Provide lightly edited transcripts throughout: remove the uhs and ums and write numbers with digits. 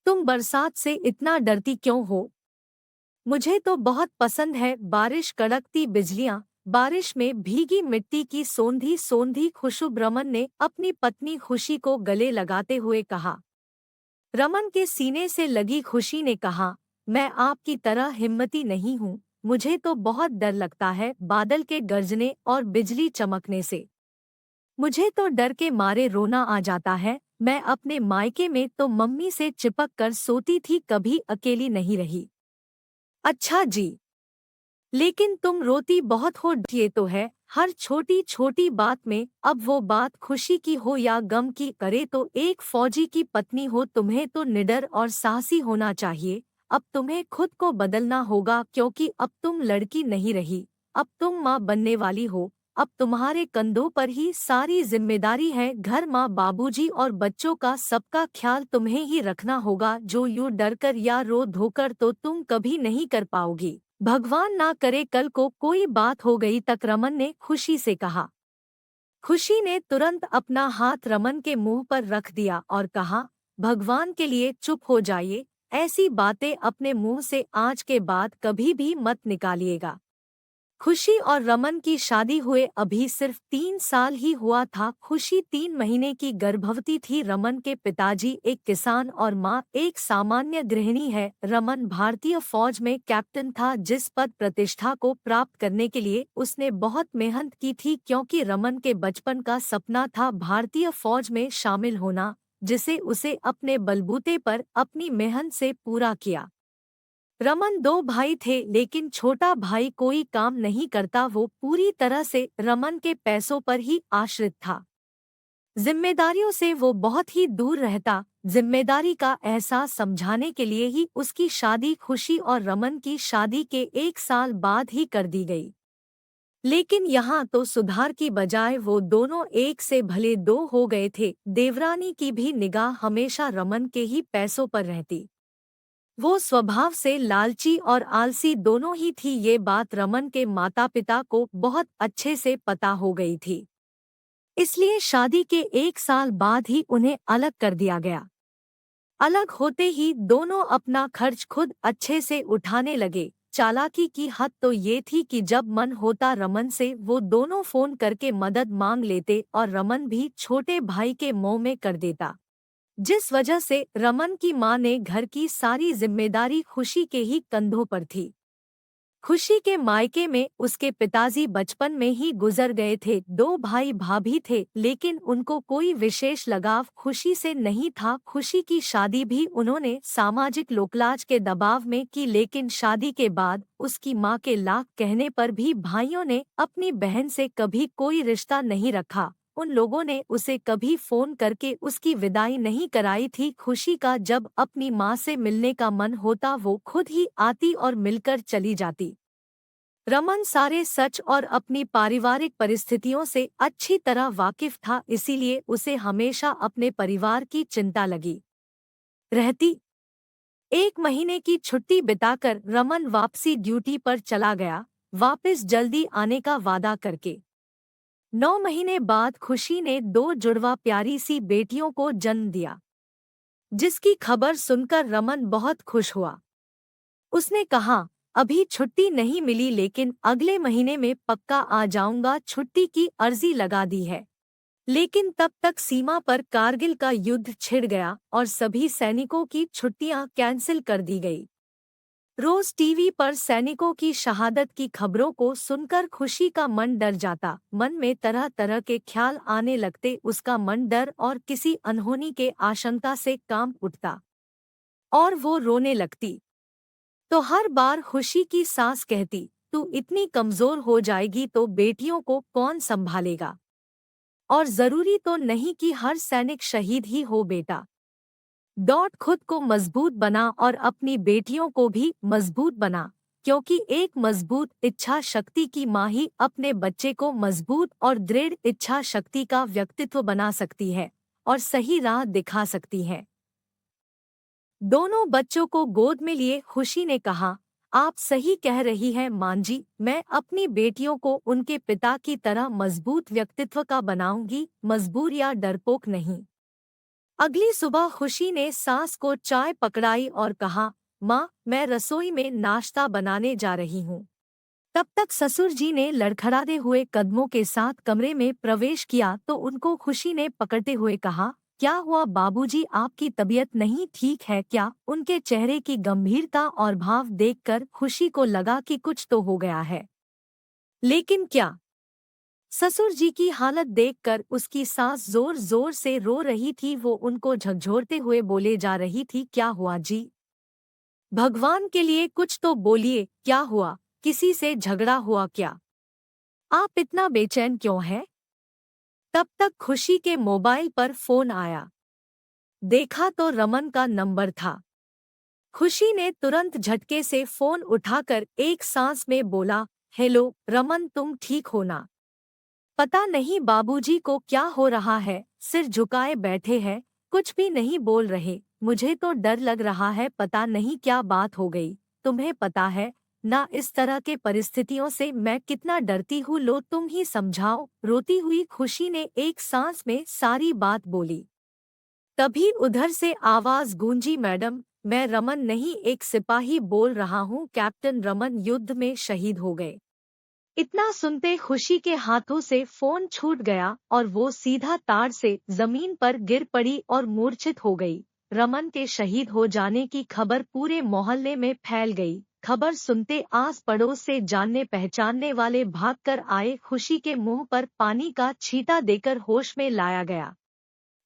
तुम बरसात से इतना डरती क्यों हो? मुझे तो बहुत पसंद है बारिश, कड़कती बिजलियां, बारिश में भीगी मिट्टी की सोंधी सोंधी खुशबू। रमन ने अपनी पत्नी खुशी को गले लगाते हुए कहा। रमन के सीने से लगी खुशी ने कहा, मैं आपकी तरह हिम्मती नहीं हूँ। मुझे तो बहुत डर लगता है बादल के गरजने और बिजली चमकने से। मुझे तो डर के मारे रोना आ जाता है। मैं अपने मायके में तो मम्मी से चिपक कर सोती थी, कभी अकेली नहीं रही। अच्छा जी, लेकिन तुम रोती बहुत हो, ये तो है हर छोटी छोटी बात में। अब वो बात खुशी की हो या गम की, करे तो एक फौजी की पत्नी हो तुम्हें तो निडर और साहसी होना चाहिए। अब तुम्हें खुद को बदलना होगा, क्योंकि अब तुम लड़की नहीं रही, अब तुम माँ बनने वाली हो। अब तुम्हारे कंधों पर ही सारी जिम्मेदारी है। घर, माँ, बाबूजी और बच्चों का सबका ख्याल तुम्हें ही रखना होगा। जो यूं डर कर या रो धोकर तो तुम कभी नहीं कर पाओगी। भगवान ना करे कल को कोई बात हो गई तक, रमन ने खुशी से कहा। खुशी ने तुरंत अपना हाथ रमन के मुंह पर रख दिया और कहा, भगवान के लिए चुप हो जाइए। ऐसी बातें अपने मुंह से आज के बाद कभी भी मत निकालिएगा। खुशी और रमन की शादी हुए अभी सिर्फ 3 साल ही हुआ था। खुशी 3 महीने की गर्भवती थी। रमन के पिताजी एक किसान और माँ एक सामान्य गृहिणी है। रमन भारतीय फौज में कैप्टन था, जिस पद प्रतिष्ठा को प्राप्त करने के लिए उसने बहुत मेहनत की थी, क्योंकि रमन के बचपन का सपना था भारतीय फौज में शामिल होना, जिसे उसे अपने बलबूते पर अपनी मेहनत से पूरा किया। रमन 2 भाई थे, लेकिन छोटा भाई कोई काम नहीं करता। वो पूरी तरह से रमन के पैसों पर ही आश्रित था। जिम्मेदारियों से वो बहुत ही दूर रहता। जिम्मेदारी का एहसास समझाने के लिए ही उसकी शादी खुशी और रमन की शादी के 1 साल बाद ही कर दी गई। लेकिन यहाँ तो सुधार की बजाय वो दोनों एक से भले दो हो गए थे। देवरानी की भी निगाह हमेशा रमन के ही पैसों पर रहती। वो स्वभाव से लालची और आलसी दोनों ही थी। ये बात रमन के माता पिता को बहुत अच्छे से पता हो गई थी। इसलिए शादी के 1 साल बाद ही उन्हें अलग कर दिया गया। अलग होते ही दोनों अपना खर्च खुद अच्छे से उठाने लगे। चालाकी की हद तो ये थी कि जब मन होता रमन से, वो दोनों फोन करके मदद मांग लेते और रमन भी छोटे भाई के मुंह में कर देता, जिस वजह से रमन की मां ने घर की सारी जिम्मेदारी खुशी के ही कंधों पर थी। खुशी के मायके में उसके पिताजी बचपन में ही गुजर गए थे। 2 भाई भाभी थे, लेकिन उनको कोई विशेष लगाव खुशी से नहीं था। खुशी की शादी भी उन्होंने सामाजिक लोकलाज के दबाव में की, लेकिन शादी के बाद उसकी मां के लाख कहने पर भी भाइयों ने अपनी बहन से कभी कोई रिश्ता नहीं रखा। उन लोगों ने उसे कभी फोन करके उसकी विदाई नहीं कराई थी। खुशी का जब अपनी माँ से मिलने का मन होता, वो खुद ही आती और मिलकर चली जाती। रमन सारे सच और अपनी पारिवारिक परिस्थितियों से अच्छी तरह वाकिफ था, इसीलिए उसे हमेशा अपने परिवार की चिंता लगी रहती। 1 महीने की छुट्टी बिताकर रमन वापसी ड्यूटी पर चला गया, वापस जल्दी आने का वादा करके। 9 महीने बाद खुशी ने 2 जुड़वा प्यारी सी बेटियों को जन्म दिया, जिसकी खबर सुनकर रमन बहुत खुश हुआ। उसने कहा, अभी छुट्टी नहीं मिली, लेकिन अगले महीने में पक्का आ जाऊंगा। छुट्टी की अर्जी लगा दी है। लेकिन तब तक सीमा पर कारगिल का युद्ध छिड़ गया और सभी सैनिकों की छुट्टियां कैंसिल कर दी गई। रोज टीवी पर सैनिकों की शहादत की खबरों को सुनकर खुशी का मन डर जाता। मन में तरह तरह के ख्याल आने लगते। उसका मन डर और किसी अनहोनी के आशंका से कांप उठता और वो रोने लगती। तो हर बार खुशी की सास कहती, तू इतनी कमजोर हो जाएगी तो बेटियों को कौन संभालेगा? और जरूरी तो नहीं कि हर सैनिक शहीद ही हो बेटा। डॉट खुद को मजबूत बना और अपनी बेटियों को भी मजबूत बना, क्योंकि एक मजबूत इच्छा शक्ति की माँ ही अपने बच्चे को मजबूत और दृढ़ इच्छा शक्ति का व्यक्तित्व बना सकती है और सही राह दिखा सकती है। दोनों बच्चों को गोद में लिए खुशी ने कहा, आप सही कह रही हैं मां जी, मैं अपनी बेटियों को उनके पिता की तरह मजबूत व्यक्तित्व का बनाऊंगी, मजबूर या डरपोक नहीं। अगली सुबह खुशी ने सास को चाय पकड़ाई और कहा, माँ, मैं रसोई में नाश्ता बनाने जा रही हूँ। तब तक ससुर जी ने लड़खड़ाते हुए कदमों के साथ कमरे में प्रवेश किया तो उनको खुशी ने पकड़ते हुए कहा, क्या हुआ बाबूजी, आपकी तबीयत नहीं ठीक है क्या? उनके चेहरे की गंभीरता और भाव देखकर खुशी को लगा कि कुछ तो हो गया है। लेकिन क्या? ससुर जी की हालत देखकर उसकी सास जोर जोर से रो रही थी। वो उनको झकझोरते हुए बोले जा रही थी, क्या हुआ जी? भगवान के लिए कुछ तो बोलिए, क्या हुआ? किसी से झगड़ा हुआ क्या? आप इतना बेचैन क्यों हैं? तब तक खुशी के मोबाइल पर फोन आया। देखा तो रमन का नंबर था। खुशी ने तुरंत झटके से फोन उठाकर एक सांस में बोला, हेलो रमन, तुम ठीक हो ना? पता नहीं बाबूजी को क्या हो रहा है, सिर झुकाए बैठे हैं, कुछ भी नहीं बोल रहे। मुझे तो डर लग रहा है, पता नहीं क्या बात हो गई। तुम्हें पता है ना इस तरह के परिस्थितियों से मैं कितना डरती हूँ। लो तुम ही समझाओ। रोती हुई खुशी ने एक सांस में सारी बात बोली। तभी उधर से आवाज गूंजी, मैडम, मैं रमन नहीं, एक सिपाही बोल रहा हूँ। कैप्टन रमन युद्ध में शहीद हो गए। इतना सुनते खुशी के हाथों से फोन छूट गया और वो सीधा तार से जमीन पर गिर पड़ी और मूर्छित हो गई। रमन के शहीद हो जाने की खबर पूरे मोहल्ले में फैल गई। खबर सुनते आस पड़ोस से जानने पहचानने वाले भागकर आए। खुशी के मुंह पर पानी का छींटा देकर होश में लाया गया।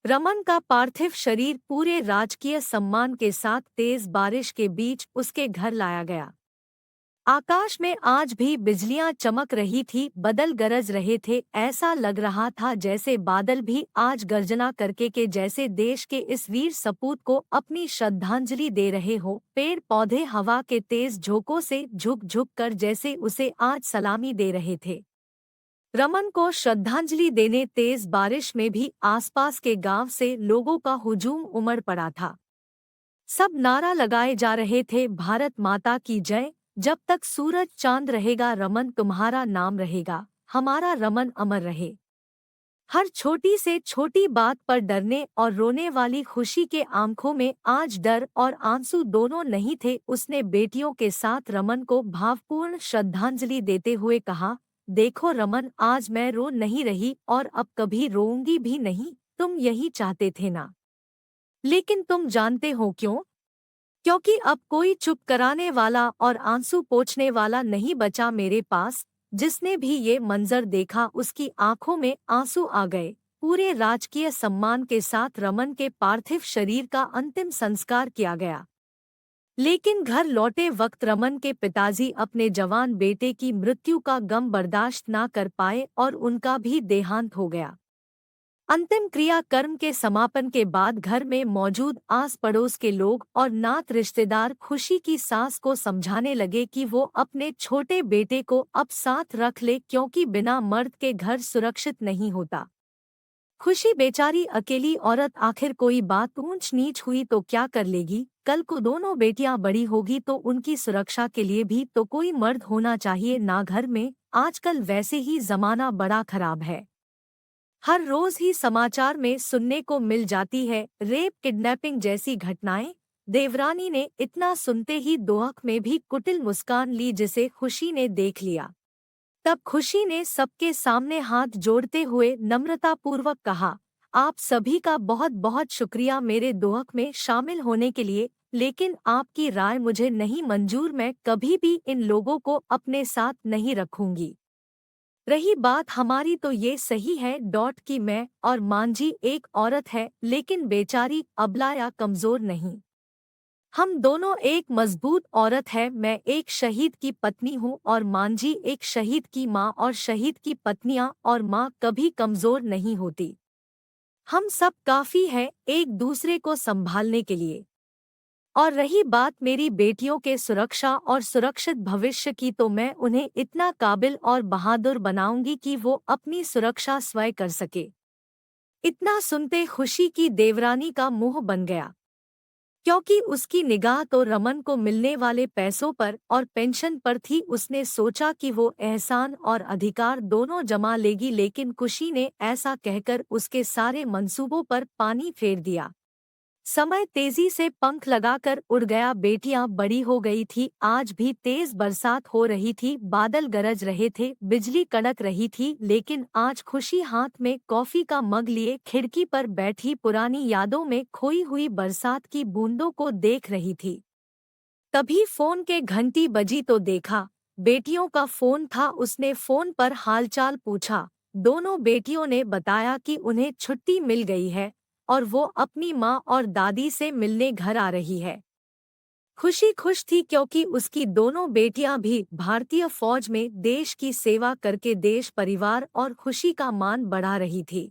रमन का पार्थिव शरीर पूरे राजकीय सम्मान के साथ तेज बारिश के बीच उसके घर लाया गया। आकाश में आज भी बिजलियां चमक रही थी, बदल गरज रहे थे। ऐसा लग रहा था जैसे बादल भी आज गर्जना करके के जैसे देश के इस वीर सपूत को अपनी श्रद्धांजलि दे रहे हो। पेड़ पौधे हवा के तेज झोंकों से झुक झुक कर जैसे उसे आज सलामी दे रहे थे। रमन को श्रद्धांजलि देने तेज बारिश में भी आसपास के गांव से लोगों का हुजूम उमड़ पड़ा था। सब नारा लगाए जा रहे थे, भारत माता की जय, जब तक सूरज चांद रहेगा रमन तुम्हारा नाम रहेगा, हमारा रमन अमर रहे। हर छोटी से छोटी बात पर डरने और रोने वाली खुशी के आंखों में आज डर और आंसू दोनों नहीं थे। उसने बेटियों के साथ रमन को भावपूर्ण श्रद्धांजलि देते हुए कहा, देखो रमन, आज मैं रो नहीं रही और अब कभी रोऊंगी भी नहीं। तुम यही चाहते थे ना? लेकिन तुम जानते हो क्यों? क्योंकि अब कोई चुप कराने वाला और आंसू पोंछने वाला नहीं बचा मेरे पास। जिसने भी ये मंजर देखा उसकी आंखों में आंसू आ गए। पूरे राजकीय सम्मान के साथ रमन के पार्थिव शरीर का अंतिम संस्कार किया गया। लेकिन घर लौटे वक्त रमन के पिताजी अपने जवान बेटे की मृत्यु का गम बर्दाश्त ना कर पाए और उनका भी देहांत हो गया। अंतिम क्रिया कर्म के समापन के बाद घर में मौजूद आस पड़ोस के लोग और नात रिश्तेदार खुशी की सास को समझाने लगे कि वो अपने छोटे बेटे को अब साथ रख ले, क्योंकि बिना मर्द के घर सुरक्षित नहीं होता। खुशी बेचारी अकेली औरत, आखिर कोई बात ऊंच नीच हुई तो क्या कर लेगी? कल को दोनों बेटियां बड़ी होगी तो उनकी सुरक्षा के लिए भी तो कोई मर्द होना चाहिए ना घर में। आजकल वैसे ही जमाना बड़ा खराब है। हर रोज ही समाचार में सुनने को मिल जाती है रेप किडनैपिंग जैसी घटनाएं। देवरानी ने इतना सुनते ही दोहक में भी कुटिल मुस्कान ली जिसे खुशी ने देख लिया। तब खुशी ने सबके सामने हाथ जोड़ते हुए नम्रतापूर्वक कहा, आप सभी का बहुत बहुत शुक्रिया मेरे दोहक में शामिल होने के लिए, लेकिन आपकी राय मुझे नहीं मंजूर। मैं कभी भी इन लोगों को अपने साथ नहीं रखूंगी। रही बात हमारी तो ये सही है कि मैं और मांझी एक औरत है, लेकिन बेचारी अबला या कमजोर नहीं। हम दोनों एक मजबूत औरत है। मैं एक शहीद की पत्नी हूँ और मांझी एक शहीद की माँ, और शहीद की पत्नियाँ और माँ कभी कमजोर नहीं होती। हम सब काफी हैं एक दूसरे को संभालने के लिए। और रही बात मेरी बेटियों के सुरक्षा और सुरक्षित भविष्य की, तो मैं उन्हें इतना काबिल और बहादुर बनाऊंगी कि वो अपनी सुरक्षा स्वयं कर सके। इतना सुनते खुशी की देवरानी का मुंह बन गया, क्योंकि उसकी निगाह तो रमन को मिलने वाले पैसों पर और पेंशन पर थी। उसने सोचा कि वो एहसान और अधिकार दोनों जमा लेगी, लेकिन खुशी ने ऐसा कहकर उसके सारे मंसूबों पर पानी फेर दिया। समय तेजी से पंख लगाकर उड़ गया, बेटियां बड़ी हो गई थी। आज भी तेज बरसात हो रही थी, बादल गरज रहे थे, बिजली कड़क रही थी, लेकिन आज खुशी हाथ में कॉफी का मग लिए खिड़की पर बैठी पुरानी यादों में खोई हुई बरसात की बूंदों को देख रही थी। तभी फोन के घंटी बजी तो देखा, बेटियों का फोन था। उसने फोन पर हालचाल पूछा। दोनों बेटियों ने बताया कि उन्हें छुट्टी मिल गई है और वो अपनी माँ और दादी से मिलने घर आ रही है। खुशी खुश थी क्योंकि उसकी दोनों बेटियां भी भारतीय फौज में देश की सेवा करके देश, परिवार और खुशी का मान बढ़ा रही थी।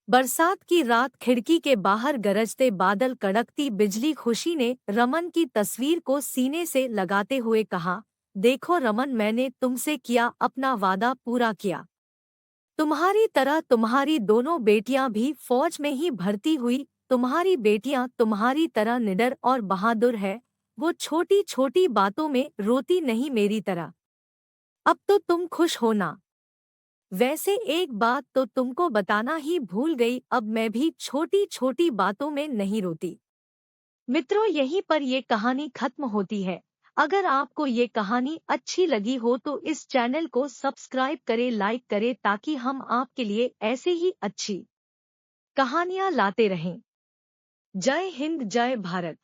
बरसात की रात, खिड़की के बाहर गरजते बादल, कड़कती बिजली। खुशी ने रमन की तस्वीर को सीने से लगाते हुए कहा, देखो रमन, मैंने तुमसे किया अपना वादा पूरा किया। तुम्हारी तरह तुम्हारी दोनों बेटियां भी फौज में ही भर्ती हुई। तुम्हारी बेटियां तुम्हारी तरह निडर और बहादुर है। वो छोटी छोटी बातों में रोती नहीं मेरी तरह। अब तो तुम खुश हो ना? वैसे एक बात तो तुमको बताना ही भूल गई, अब मैं भी छोटी छोटी बातों में नहीं रोती। मित्रों, यहीं पर ये कहानी खत्म होती है। अगर आपको ये कहानी अच्छी लगी हो तो इस चैनल को सब्सक्राइब करें, लाइक करें, ताकि हम आपके लिए ऐसे ही अच्छी कहानियाँ लाते रहें। जय हिंद, जय भारत।